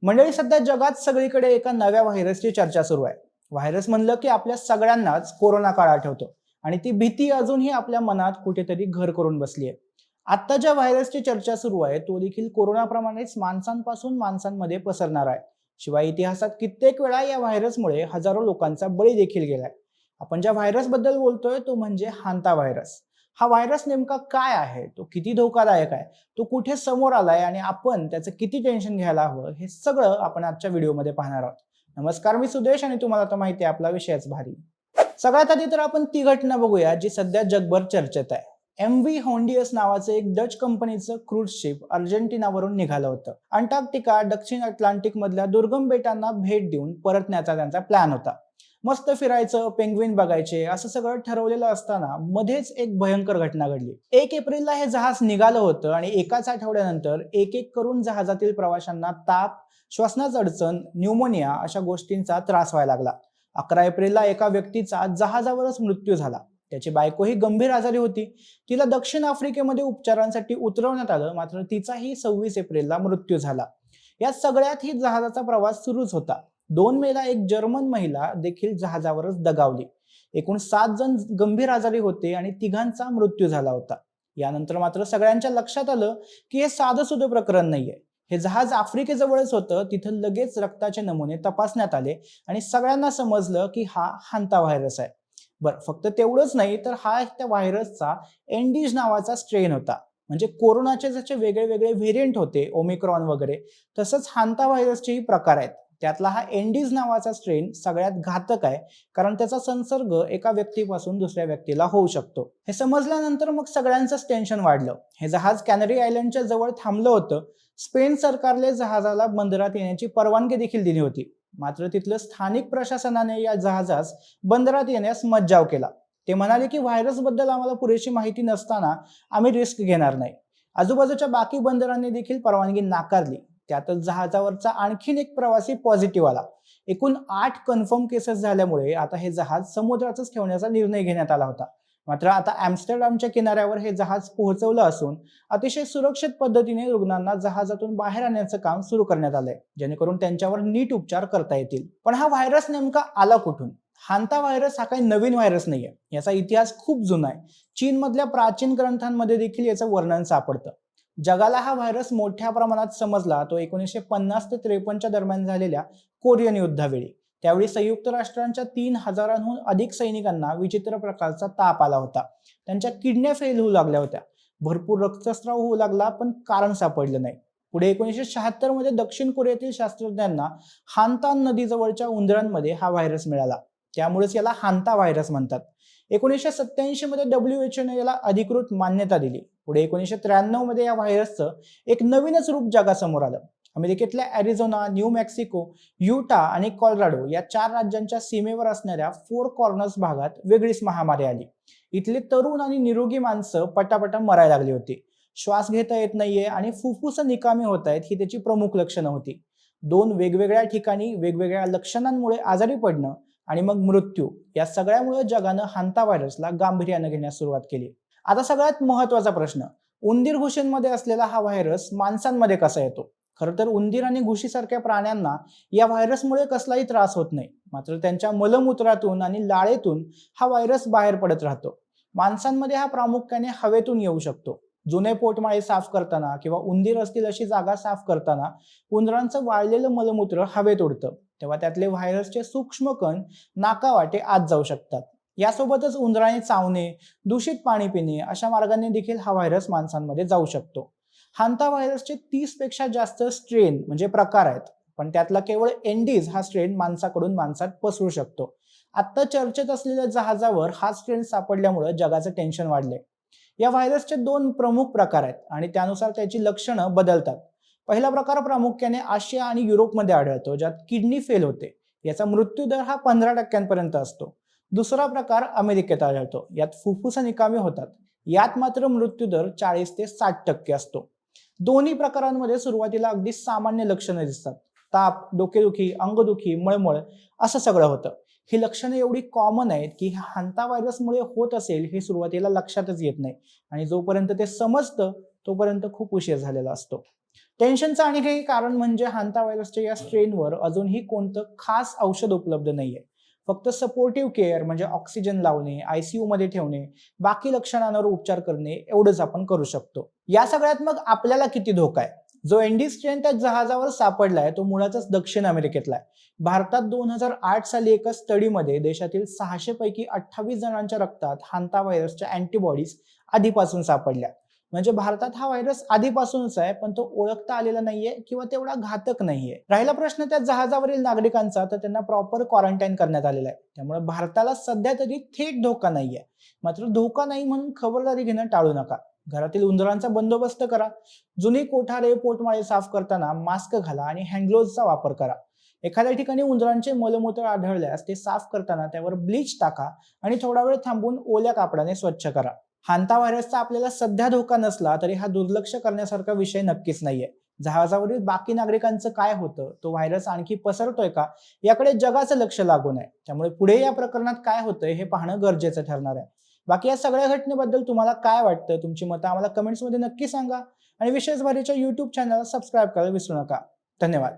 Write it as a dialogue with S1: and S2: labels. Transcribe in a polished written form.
S1: मंडळी, सध्या जगात सगळीकडे एका नव्या व्हायरसची चर्चा सुरू आहे. व्हायरस म्हणलं की आपल्या सगळ्यांनाच कोरोना काळ आठवतो आणि ती भीती अजूनही आपल्या मनात कुठेतरी घर करून बसली आहे. आता ज्या व्हायरसची चर्चा सुरू आहे तो देखील कोरोनाप्रमाणेच माणसांपासून माणसांमध्ये पसरणार आहे. शिवाय इतिहासात कित्येक वेळा या व्हायरसमुळे हजारो लोकांचा बळी देखील गेलाय. आपण ज्या व्हायरस बद्दल बोलतोय तो म्हणजे हांता व्हायरस. हा व्हायरस नेमका काय आहे, तो किती धोकादायक आहे, तो कुठे समोर आलाय आणि आपण त्याचं किती टेन्शन घ्यायला हवं, हे सगळं आपण आजच्या व्हिडिओमध्ये पाहणार आहोत. नमस्कार, मी सुदेश आणि तुम्हाला आता माहिती आहे आपला विषयच भारी. सगळ्यात आधी तर आपण ती घटना बघूया जी सध्या जगभर चर्चेत आहे. MV होंडियस नावाचं एक डच कंपनीचं क्रूज शिप अर्जेंटिनावरून निघालं होतं. अंटार्क्टिका, दक्षिण अटलांटिक मधल्या दुर्गम बेटांना भेट देऊन परतण्याचा त्यांचा प्लॅन होता. मस्त फिरायचं, पेंग्विन बघायचे असं सगळं ठरवलेलं असताना मध्येच एक भयंकर घटना घडली. 1 एप्रिलला हे जहाज निघालं होतं आणि एकाच आठवड्यानंतर एक एक करून जहाजातील प्रवाशांना ताप, श्वसनाची अडचण, न्यूमोनिया अशा गोष्टींचा त्रास व्हायला लागला. 11 एप्रिलला एका व्यक्तीचा जहाजावरच मृत्यू झाला. त्याची बायकोही गंभीर आजारी होती. तिला दक्षिण आफ्रिकेमध्ये उपचारांसाठी उतरवण्यात आलं, मात्र तिचाही 26 एप्रिलला मृत्यू झाला. या सगळ्यात ही जहाजाचा प्रवास सुरूच होता. 2 मेला एक जर्मन महिला देखील जहाजावरच दगावली. एकूण 7 जण गंभीर आजारी होते आणि 3घांचा मृत्यू झाला होता. यानंतर मात्र सगळ्यांच्या लक्षात आलं की हे साधं सुधं प्रकरण नाहीये. हे जहाज आफ्रिकेजवळच होतं. तिथं लगेच रक्ताचे नमुने तपासण्यात आले आणि सगळ्यांना समजलं की हा हांता व्हायरस आहे. बरं, फक्त तेवढंच नाही तर हा त्या व्हायरसचा एंडीज नावाचा स्ट्रेन होता. म्हणजे कोरोनाचे जसे वेगळे वेगळे व्हेरियंट होते, ओमिक्रॉन वगैरे, तसंच हांता व्हायरसचेही प्रकार आहेत. त्यातला हा एंडीज नावाचा स्ट्रेन सगळ्यात घातक आहे, कारण त्याचा संसर्ग एका व्यक्तीपासून दुसऱ्या व्यक्तीला होऊ शकतो. हे समजल्यानंतर मग सगळ्यांचंच टेन्शन वाढलं. हे जहाज कॅनरी आयलंडच्या जवळ थांबलं होतं. स्पेन सरकारने जहाजाला बंदरात येण्याची परवानगी देखील दिली होती. मात्र तिथलं स्थानिक प्रशासनाने या जहाजास बंदरात येण्यास मज्जाव केला. ते म्हणाले की व्हायरस बद्दल आम्हाला पुरेशी माहिती नसताना आम्ही रिस्क घेणार नाही. आजूबाजूच्या बाकी बंदरांनी देखील परवानगी नाकारली. त्यातच जहाजावरचा आणखीन एक प्रवासी पॉझिटिव्ह आला. एकूण 8 कन्फर्म केसेस झाल्यामुळे आता हे जहाज समुद्रातच ठेवण्याचा निर्णय घेण्यात आला होता. मात्र आता एम्स्टरडॅमच्या किनाऱ्यावर हे जहाज पोहोचवलं असून अतिशय सुरक्षित पद्धतीने रुग्णांना जहाजातून बाहेर आणण्याचं काम सुरू करण्यात आलंय, जेणेकरून त्यांच्यावर नीट उपचार करता येतील. पण हा व्हायरस नेमका आला कुठून? हांता व्हायरस हा काही नवीन व्हायरस नाहीये. याचा इतिहास खूप जुना आहे. चीनमधल्या प्राचीन ग्रंथांमध्ये देखील याचं वर्णन सापडतं. जगाला हा व्हायरस मोठ्या प्रमाणात समजला तो 1950 ते 53च्या दरम्यान झालेल्या कोरियन युद्धावेळी. त्यावेळी संयुक्त राष्ट्रांच्या 3000हून अधिक सैनिकांना विचित्र प्रकारचा ताप आला होता. त्यांच्या किडन्या फेल होऊ लागल्या होत्या. भरपूर रक्तस्राव होऊ लागला, पण कारण सापडलं नाही. पुढे 1976 मध्ये दक्षिण कोरियातील शास्त्रज्ञांना हांतान नदीजवळच्या उंदरांमध्ये हा व्हायरस मिळाला. त्यामुळेच याला हांता व्हायरस म्हणतात. 1987 मध्ये WHO ने याला अधिकृत मान्यता दिली. पुढे 1993 मध्ये या व्हायरसचं एक नवीनच रूप जगासमोर आलं. अमेरिकेतल्या अॅरिझोना, न्यू मेक्सिको, युटा आणि कॉलोराडो या 4 राज्यांच्या सीमेवर असणाऱ्या 4 कॉर्नर्स भागात वेगळीच महामारी आली. इथले तरुण आणि निरोगी माणसं पटापटा मरायला लागली होती. श्वास घेता येत नाहीये आणि फुफ्फुस निकामी होत आहेत ही त्याची प्रमुख लक्षणं होती. 2 वेगवेगळ्या ठिकाणी वेगवेगळ्या लक्षणांमुळे आजारी पडणं आणि मग मृत्यू, या सगळ्यामुळे जगानं हांता व्हायरसला गांभीर्यानं घेण्यास सुरुवात केली. आता सगळ्यात महत्त्वाचा प्रश्न, उंदीर घुशींमध्ये असलेला हा व्हायरस माणसांमध्ये कसा येतो? खरं तर उंदीर आणि घुशीसारख्या प्राण्यांना या व्हायरसमुळे कसलाही त्रास होत नाही. मात्र त्यांच्या मलमूत्रातून आणि लाळेतून हा व्हायरस बाहेर पडत राहतो. माणसांमध्ये हा प्रामुख्याने हवेतून येऊ शकतो. जुने पोटमाळे साफ करताना किंवा उंदीर असतील अशी जागा साफ करताना उंदरांचं वाळलेलं मलमूत्र हवेत उडतं, तेव्हा त्यातले व्हायरसचे सूक्ष्म कण नाकावाटे आत जाऊ शकतात. यासोबतच उंदराने चावणे, दूषित पाणी पिणे अशा मार्गाने देखील हा व्हायरस माणसांमध्ये जाऊ शकतो. हांता व्हायरसचे 30 पेक्षा जास्त स्ट्रेन म्हणजे प्रकार आहेत, पण त्यातला केवळ एंडीज हा स्ट्रेन माणसाकडून माणसात पसरू शकतो. आता चर्चेत असलेल्या जहाजावर हा स्ट्रेन सापडल्यामुळे जगाचं टेन्शन वाढलंय. या व्हायरसचे 2 प्रमुख प्रकार आहेत आणि त्यानुसार त्याची लक्षणं बदलतात. पहिला प्रकार प्रामुख्याने आशिया आणि युरोपमध्ये आढळतो, ज्यात किडनी फेल होते. याचा मृत्यूदर हा 15% असतो. दुसरा प्रकार अमेरिकेत आढळतो. यात फुफ्फुस निकामी होतात. यात मात्र मृत्यूदर 40 ते 60% असतो. दोन्ही प्रकारांमध्ये सुरुवातीला अगदी सामान्य लक्षणं दिसतात. ताप, डोकेदुखी, अंगदुखी, मळमळ असं सगळं होतं. ही लक्षणं एवढी कॉमन आहेत की हांता व्हायरसमुळे होत असेल हे सुरुवातीला लक्षातच येत नाही आणि जोपर्यंत ते समजतं तोपर्यंत खूप उशीर झालेला असतो. टेन्शनचं आणखी काही कारण म्हणजे हांता व्हायरसच्या या स्ट्रेनवर अजूनही कोणतं खास औषध उपलब्ध नाहीये. फक्त सपोर्टिव्ह केअर म्हणजे ऑक्सिजन लावणे, आयसीयू मध्ये ठेवणे, बाकी लक्षणांवर उपचार करणे एवढंच आपण करू शकतो. या सगळ्यात मग आपल्याला किती धोका आहे? जो एनडी स्ट्रेन त्या जहाजावर सापडलाय तो मुळातच दक्षिण अमेरिकेतला आहे. भारतात 2008 साली एका स्टडीमध्ये देशातील 600 पैकी 28 जणांच्या रक्तात हांता व्हायरसच्या अँटीबॉडीज आधीपासून सापडल्या. म्हणजे भारतात हा व्हायरस आधीपासूनच आहे, पण तो ओळखता आलेला नाहीये किंवा तेवढा घातक नाहीये. राहिला प्रश्न त्या जहाजावरील नागरिकांचा, तर त्यांना प्रॉपर क्वारंटाईन करण्यात आलेला आहे. त्यामुळे भारताला सध्या तरी थेट धोका नाहीये. मात्र धोका नाही म्हणून खबरदारी घेणं टाळू नका. घरातील उंदरांचा बंदोबस्त करा. जुनी कोठारे, पोटमाळे साफ करताना मास्क घाला आणि हँडग्लोव्हजचा वापर करा. एखाद्या ठिकाणी उंदरांचे मलमूत्र आढळल्यास ते साफ करताना त्यावर ब्लीच टाका आणि थोडा वेळ थांबून ओल्या कापडाने स्वच्छ करा. हांता व्हायरसचा आपल्याला सध्या धोका नसला तरी हा दुर्लक्ष करण्यासारखा विषय नक्कीच नाहीये. जहाजावरील बाकी नागरिकांचं काय होतं, तो व्हायरस आणखी पसरतोय का, याकडे जगाचं लक्ष लागून आहे. त्यामुळे पुढे या प्रकरणात काय होतंय हे पाहणं गरजेचं ठरणार आहे. बाकी या सगळ्या घटनेबद्दल तुम्हाला काय वाटतं, तुमची मतं आम्हाला कमेंट्समध्ये नक्की सांगा आणि विशेष भारीच्या युट्यूब चॅनलला सबस्क्राईब करायला विसरू नका. धन्यवाद.